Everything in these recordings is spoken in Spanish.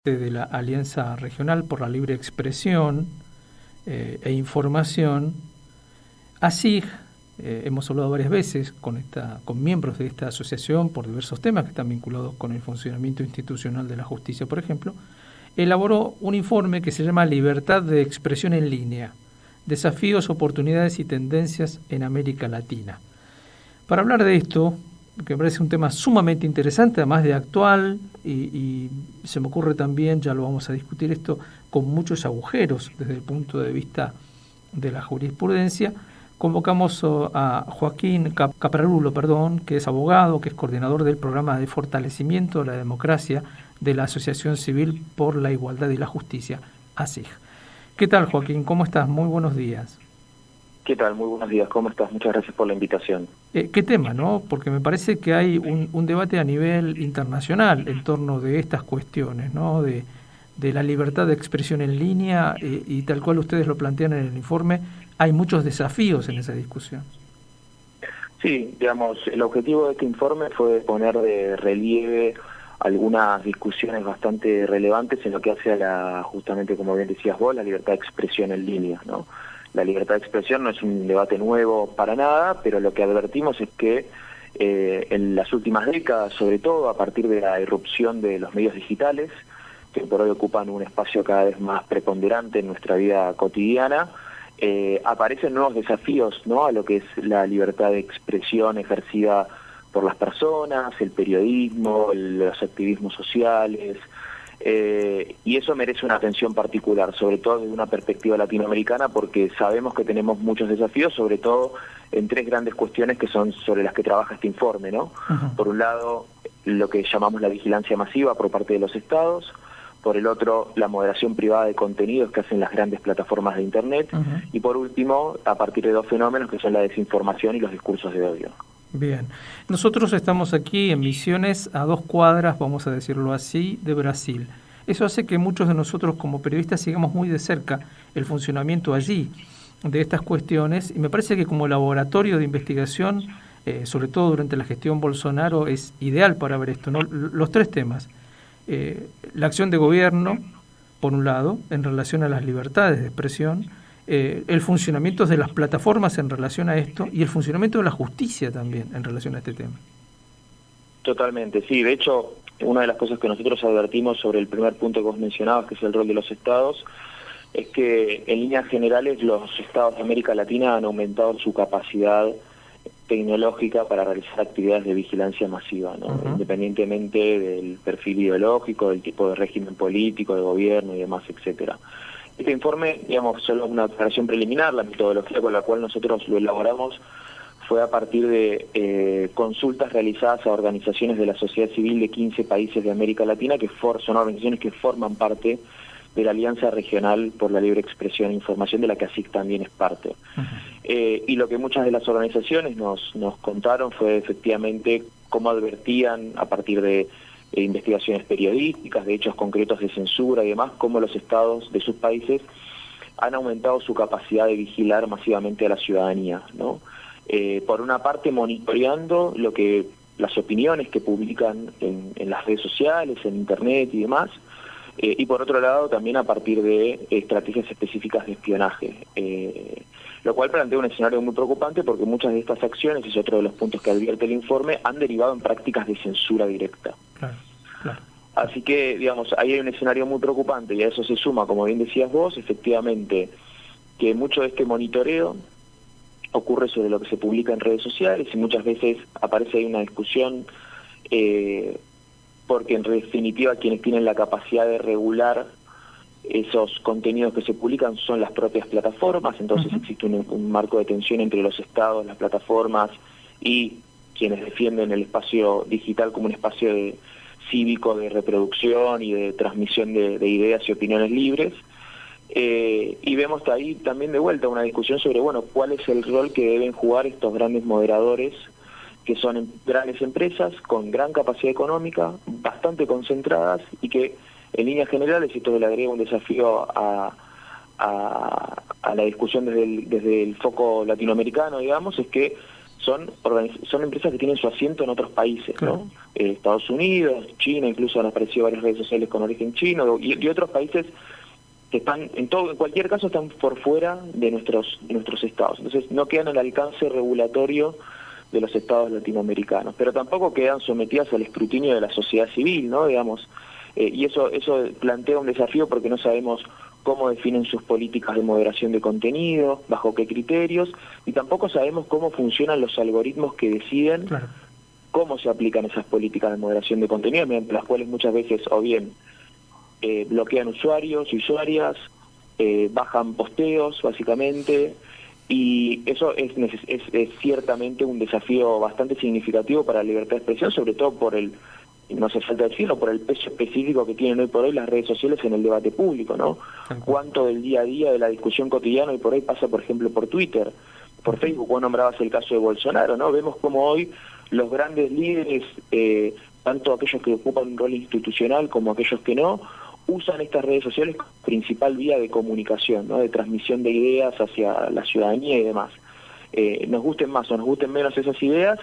de la Alianza Regional por la Libre Expresión e Información, ASIG. Hemos hablado varias veces con miembros de esta asociación por diversos temas que están vinculados con el funcionamiento institucional de la justicia, por ejemplo. Elaboró un informe que se llama Libertad de Expresión en Línea, Desafíos, Oportunidades y Tendencias en América Latina. Para hablar de esto, que me parece un tema sumamente interesante, además de actual, y se me ocurre también, ya lo vamos a discutir esto, con muchos agujeros desde el punto de vista de la jurisprudencia, convocamos a Joaquín Caprarulo, que es abogado, que es coordinador del programa de fortalecimiento de la democracia de la Asociación Civil por la Igualdad y la Justicia, ASIG. ¿Qué tal, Joaquín? ¿Cómo estás? Muy buenos días. ¿Qué tal? Muy buenos días. ¿Cómo estás? Muchas gracias por la invitación. ¿Qué tema, no? Porque me parece que hay un debate a nivel internacional en torno de estas cuestiones, ¿no? De la libertad de expresión en línea y tal cual ustedes lo plantean en el informe, hay muchos desafíos en esa discusión. Sí, digamos, el objetivo de este informe fue poner de relieve algunas discusiones bastante relevantes en lo que hace a justamente como bien decías vos, la libertad de expresión en línea, ¿no? La libertad de expresión no es un debate nuevo para nada, pero lo que advertimos es que en las últimas décadas, sobre todo a partir de la irrupción de los medios digitales, que por hoy ocupan un espacio cada vez más preponderante en nuestra vida cotidiana, aparecen nuevos desafíos, ¿no?, a lo que es la libertad de expresión ejercida por las personas, el periodismo, los activismos sociales, y eso merece una atención particular, sobre todo desde una perspectiva latinoamericana, porque sabemos que tenemos muchos desafíos, sobre todo en tres grandes cuestiones que son sobre las que trabaja este informe, ¿no? Uh-huh. Por un lado, lo que llamamos la vigilancia masiva por parte de los estados; por el otro, la moderación privada de contenidos que hacen las grandes plataformas de Internet; uh-huh. Y por último, a partir de dos fenómenos que son la desinformación y los discursos de odio. Bien, nosotros estamos aquí en Misiones, a 2 cuadras, vamos a decirlo así, de Brasil. Eso hace que muchos de nosotros como periodistas sigamos muy de cerca el funcionamiento allí de estas cuestiones, y me parece que como laboratorio de investigación, sobre todo durante la gestión Bolsonaro, es ideal para ver esto, ¿no? Los tres temas: la acción de gobierno, por un lado, en relación a las libertades de expresión, el funcionamiento de las plataformas en relación a esto, y el funcionamiento de la justicia también en relación a este tema. Totalmente, sí. De hecho, una de las cosas que nosotros advertimos sobre el primer punto que vos mencionabas, que es el rol de los estados, es que en líneas generales los estados de América Latina han aumentado su capacidad tecnológica para realizar actividades de vigilancia masiva, ¿no? Uh-huh. Independientemente del perfil ideológico, del tipo de régimen político, de gobierno y demás, etcétera. Este informe, digamos, solo es una aclaración preliminar. La metodología con la cual nosotros lo elaboramos fue a partir de consultas realizadas a organizaciones de la sociedad civil de 15 países de América Latina, que son organizaciones que forman parte de la Alianza Regional por la Libre Expresión e Información, de la que ASIG también es parte. Uh-huh. Y lo que muchas de las organizaciones nos contaron fue efectivamente cómo advertían, a partir de investigaciones periodísticas, de hechos concretos de censura y demás, cómo los estados de sus países han aumentado su capacidad de vigilar masivamente a la ciudadanía, ¿no? Por una parte, monitoreando las opiniones que publican en las redes sociales, en Internet y demás, y por otro lado también a partir de estrategias específicas de espionaje, lo cual plantea un escenario muy preocupante, porque muchas de estas acciones, es otro de los puntos que advierte el informe, han derivado en prácticas de censura directa. Claro. Así que, digamos, ahí hay un escenario muy preocupante, y a eso se suma, como bien decías vos, efectivamente, que mucho de este monitoreo ocurre sobre lo que se publica en redes sociales, y muchas veces aparece ahí una discusión, porque en definitiva quienes tienen la capacidad de regular esos contenidos que se publican son las propias plataformas. Entonces, uh-huh, existe un marco de tensión entre los estados, las plataformas y quienes defienden el espacio digital como un espacio cívico de reproducción y de transmisión de ideas y opiniones libres. Y vemos ahí también de vuelta una discusión sobre, bueno, cuál es el rol que deben jugar estos grandes moderadores, que son grandes empresas con gran capacidad económica, bastante concentradas, y que en líneas generales, y esto le agrega un desafío a la discusión desde el foco latinoamericano, digamos, es que son empresas que tienen su asiento en otros países, claro, ¿no? Estados Unidos, China, incluso han aparecido varias redes sociales con origen chino, y otros países que están, en cualquier caso, están por fuera de nuestros estados. Entonces no quedan al alcance regulatorio de los estados latinoamericanos, pero tampoco quedan sometidas al escrutinio de la sociedad civil, ¿no? Digamos, y eso plantea un desafío porque no sabemos cómo definen sus políticas de moderación de contenido, bajo qué criterios, y tampoco sabemos cómo funcionan los algoritmos que deciden claro, cómo se aplican esas políticas de moderación de contenido, mediante las cuales muchas veces o bien bloquean usuarios y usuarias, bajan posteos básicamente, y eso es ciertamente un desafío bastante significativo para la libertad de expresión, sobre todo por no hace falta decirlo, por el peso específico que tienen hoy por hoy las redes sociales en el debate público, ¿no? Cuánto del día a día de la discusión cotidiana hoy por hoy pasa, por ejemplo, por Twitter, por Facebook. Vos nombrabas el caso de Bolsonaro, ¿no? Vemos como hoy los grandes líderes, tanto aquellos que ocupan un rol institucional como aquellos que no, usan estas redes sociales como principal vía de comunicación, ¿no? De transmisión de ideas hacia la ciudadanía y demás. Nos gusten más o nos gusten menos esas ideas,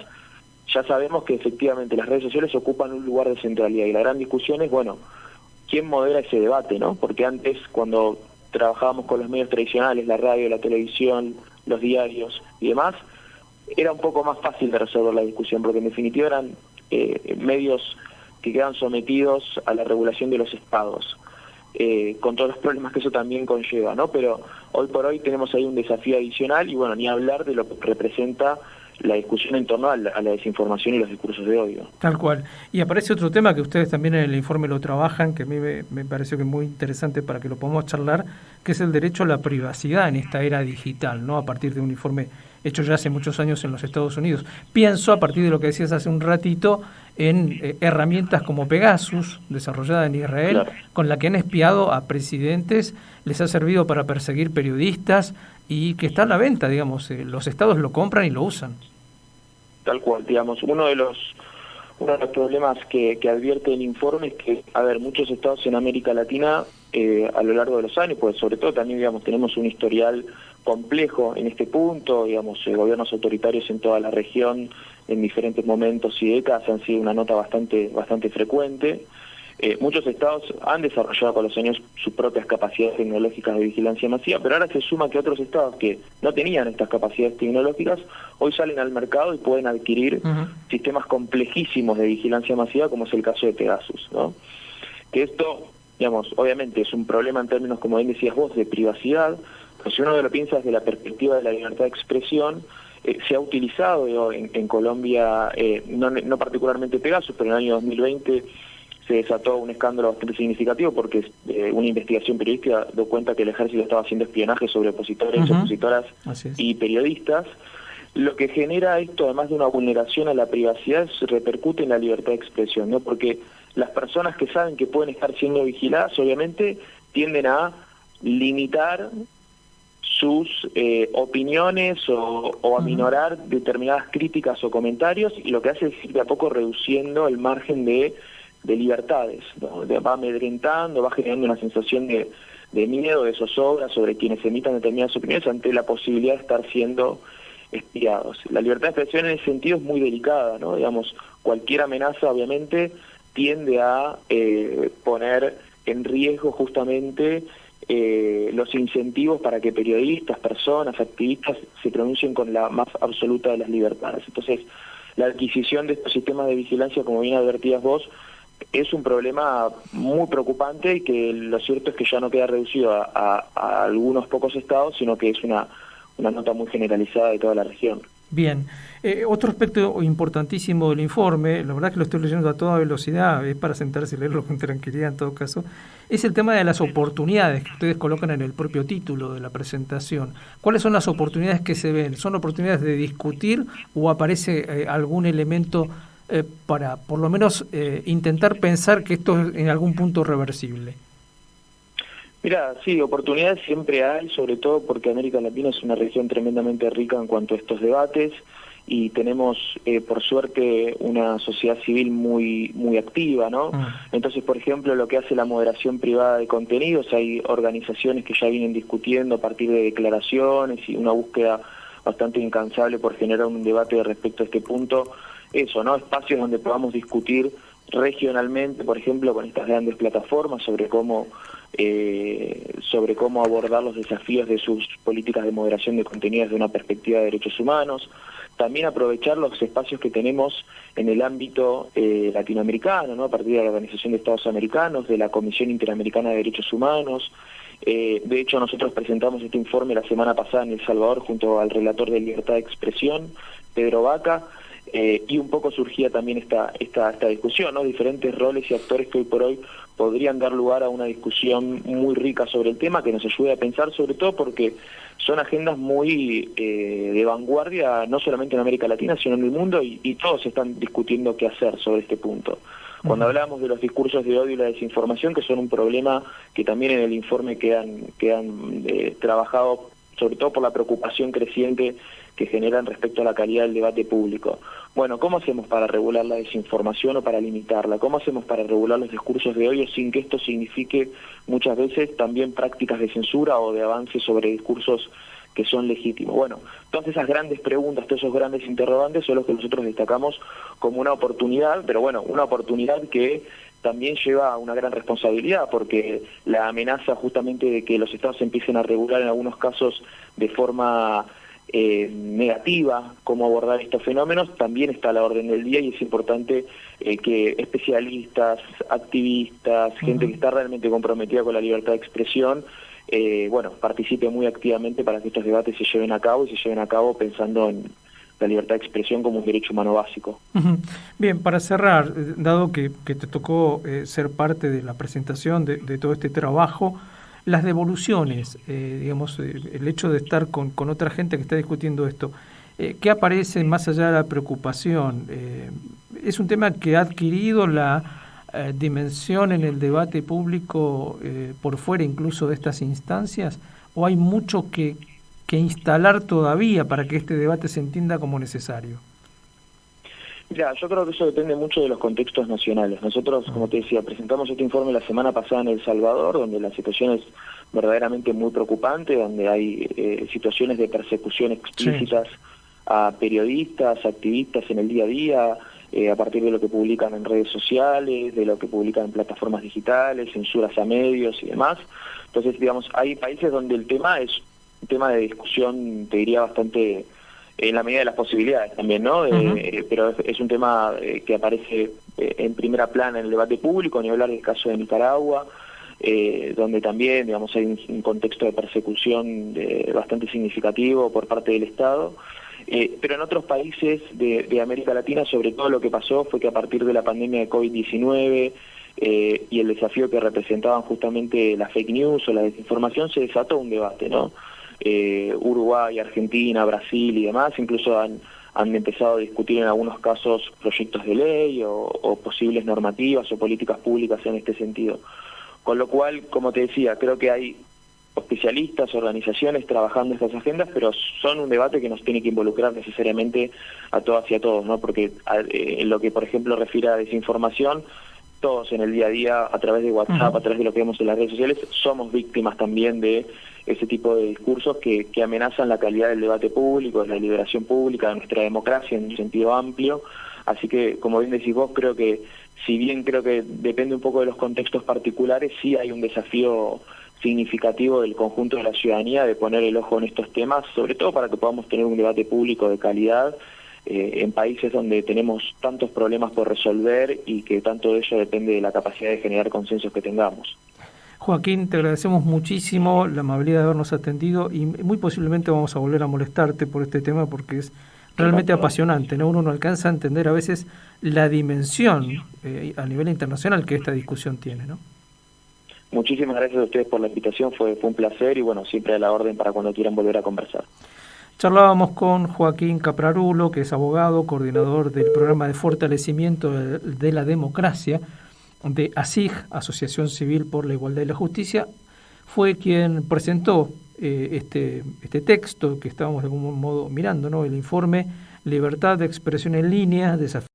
ya sabemos que efectivamente las redes sociales ocupan un lugar de centralidad, y la gran discusión es, bueno, ¿quién modera ese debate, no? Porque antes, cuando trabajábamos con los medios tradicionales, la radio, la televisión, los diarios y demás, era un poco más fácil de resolver la discusión, porque en definitiva eran medios que quedan sometidos a la regulación de los estados, con todos los problemas que eso también conlleva, ¿no? Pero hoy por hoy tenemos ahí un desafío adicional, y bueno, ni hablar de lo que representa la discusión en torno a la desinformación y los discursos de odio. tal cual. Y aparece otro tema que ustedes también en el informe lo trabajan, que a mí me pareció que es muy interesante para que lo podamos charlar, que es el derecho a la privacidad en esta era digital, ¿no? A partir de un informe hecho ya hace muchos años en los Estados Unidos. Pienso, a partir de lo que decías hace un ratito, en herramientas como Pegasus, desarrollada en Israel, claro, con la que han espiado a presidentes, les ha servido para perseguir periodistas, y que está a la venta, digamos, los estados lo compran y lo usan. Tal cual, digamos, uno de los problemas que advierte el informe es que, a ver, muchos estados en América Latina, a lo largo de los años, pues sobre todo también, digamos, tenemos un historial complejo en este punto, digamos, gobiernos autoritarios en toda la región, en diferentes momentos y décadas han sido una nota bastante frecuente. Muchos estados han desarrollado con los años sus propias capacidades tecnológicas de vigilancia masiva, pero ahora se suma que otros estados que no tenían estas capacidades tecnológicas hoy salen al mercado y pueden adquirir sistemas complejísimos de vigilancia masiva, como es el caso de Pegasus, ¿no? Que esto, digamos, obviamente es un problema en términos, como bien decías vos, de privacidad, pero si uno lo piensa desde la perspectiva de la libertad de expresión, se ha utilizado en Colombia, no particularmente Pegasus, pero en el año 2020 se desató un escándalo bastante significativo porque una investigación periodística dio cuenta que el ejército estaba haciendo espionaje sobre opositores, opositoras y periodistas. Lo que genera esto, además de una vulneración a la privacidad, repercute en la libertad de expresión, ¿no? Porque las personas que saben que pueden estar siendo vigiladas, obviamente, tienden a limitar sus opiniones o a minorar determinadas críticas o comentarios, y lo que hace es ir de a poco reduciendo el margen de libertades, ¿no? Va amedrentando, va generando una sensación de miedo, de zozobra sobre quienes emitan determinadas opiniones ante la posibilidad de estar siendo espiados. La libertad de expresión en ese sentido es muy delicada, ¿no? Digamos, cualquier amenaza obviamente tiende a poner en riesgo justamente los incentivos para que periodistas, personas, activistas se pronuncien con la más absoluta de las libertades. Entonces, la adquisición de estos sistemas de vigilancia, como bien advertías vos, es un problema muy preocupante, y que lo cierto es que ya no queda reducido a algunos pocos estados, sino que es una nota muy generalizada de toda la región. Bien. Otro aspecto importantísimo del informe, la verdad que lo estoy leyendo a toda velocidad, es para sentarse y leerlo con tranquilidad en todo caso, es el tema de las oportunidades que ustedes colocan en el propio título de la presentación. ¿Cuáles son las oportunidades que se ven? ¿Son oportunidades de discutir o aparece algún elemento para por lo menos intentar pensar que esto es en algún punto reversible? Mira, sí, oportunidades siempre hay, sobre todo porque América Latina es una región tremendamente rica en cuanto a estos debates, y tenemos, por suerte, una sociedad civil muy activa, ¿no? Entonces, por ejemplo, lo que hace la moderación privada de contenidos, hay organizaciones que ya vienen discutiendo a partir de declaraciones y una búsqueda bastante incansable por generar un debate respecto a este punto. Eso, ¿no? Espacios donde podamos discutir regionalmente, por ejemplo, con estas grandes plataformas sobre cómo abordar los desafíos de sus políticas de moderación de contenidos desde una perspectiva de derechos humanos. También aprovechar los espacios que tenemos en el ámbito latinoamericano, ¿no? A partir de la Organización de Estados Americanos, de la Comisión Interamericana de Derechos Humanos. De hecho, nosotros presentamos este informe la semana pasada en El Salvador junto al relator de Libertad de Expresión, Pedro Vaca, y un poco surgía también esta discusión, ¿no? Diferentes roles y actores que hoy por hoy podrían dar lugar a una discusión muy rica sobre el tema, que nos ayude a pensar, sobre todo porque son agendas muy de vanguardia, no solamente en América Latina, sino en el mundo, y todos están discutiendo qué hacer sobre este punto. Cuando hablamos de los discursos de odio y la desinformación, que son un problema que también en el informe quedan trabajado, sobre todo por la preocupación creciente que generan respecto a la calidad del debate público. Bueno, ¿cómo hacemos para regular la desinformación o para limitarla? ¿Cómo hacemos para regular los discursos de odio sin que esto signifique muchas veces también prácticas de censura o de avance sobre discursos que son legítimos? Bueno, todas esas grandes preguntas, todos esos grandes interrogantes son los que nosotros destacamos como una oportunidad, pero bueno, una oportunidad que también lleva una gran responsabilidad, porque la amenaza justamente de que los estados empiecen a regular en algunos casos de forma negativa cómo abordar estos fenómenos también está a la orden del día, y es importante que especialistas, activistas, gente que está realmente comprometida con la libertad de expresión, participe muy activamente para que estos debates se lleven a cabo, y se lleven a cabo pensando en la libertad de expresión como un derecho humano básico. Bien, para cerrar, dado que te tocó ser parte de la presentación de todo este trabajo, las devoluciones, el hecho de estar con otra gente que está discutiendo esto, ¿qué aparece más allá de la preocupación? ¿Es un tema que ha adquirido la dimensión en el debate público por fuera incluso de estas instancias? ¿O hay mucho que instalar todavía para que este debate se entienda como necesario? Mira, yo creo que eso depende mucho de los contextos nacionales. Nosotros, como te decía, presentamos este informe la semana pasada en El Salvador, donde la situación es verdaderamente muy preocupante, donde hay situaciones de persecución explícitas a periodistas, activistas en el día a día, a partir de lo que publican en redes sociales, de lo que publican en plataformas digitales, censuras a medios y demás. Entonces, digamos, hay países donde el tema es un tema de discusión, te diría, bastante en la medida de las posibilidades también, ¿no? Pero es un tema que aparece en primera plana en el debate público, ni hablar del caso de Nicaragua, donde también, digamos, hay un contexto de persecución bastante significativo por parte del Estado. Pero en otros países de América Latina, sobre todo, lo que pasó fue que a partir de la pandemia de COVID-19 y el desafío que representaban justamente las fake news o la desinformación, se desató un debate, ¿no? Uruguay, Argentina, Brasil y demás incluso han empezado a discutir en algunos casos proyectos de ley o posibles normativas o políticas públicas en este sentido. Con lo cual, como te decía, creo que hay especialistas, organizaciones trabajando estas agendas, pero son un debate que nos tiene que involucrar necesariamente a todas y a todos, ¿no? Porque en lo que, por ejemplo, refiere a desinformación, todos en el día a día, a través de WhatsApp, a través de lo que vemos en las redes sociales, somos víctimas también de ese tipo de discursos que amenazan la calidad del debate público, de la liberación pública, de nuestra democracia en un sentido amplio. Así que, como bien decís vos, creo que, si bien creo que depende un poco de los contextos particulares, sí hay un desafío significativo del conjunto de la ciudadanía de poner el ojo en estos temas, sobre todo para que podamos tener un debate público de calidad en países donde tenemos tantos problemas por resolver y que tanto de ello depende de la capacidad de generar consensos que tengamos. Joaquín, te agradecemos muchísimo la amabilidad de habernos atendido, y muy posiblemente vamos a volver a molestarte por este tema porque es realmente apasionante, ¿no? Uno no alcanza a entender a veces la dimensión a nivel internacional que esta discusión tiene, ¿no? Muchísimas gracias a ustedes por la invitación, fue un placer, y bueno, siempre a la orden para cuando quieran volver a conversar. Charlábamos con Joaquín Caprarulo, que es abogado, coordinador del programa de fortalecimiento de la democracia de ASIG, Asociación Civil por la Igualdad y la Justicia. Fue quien presentó este texto que estábamos de algún modo mirando, ¿no? El informe Libertad de Expresión en Línea, desafío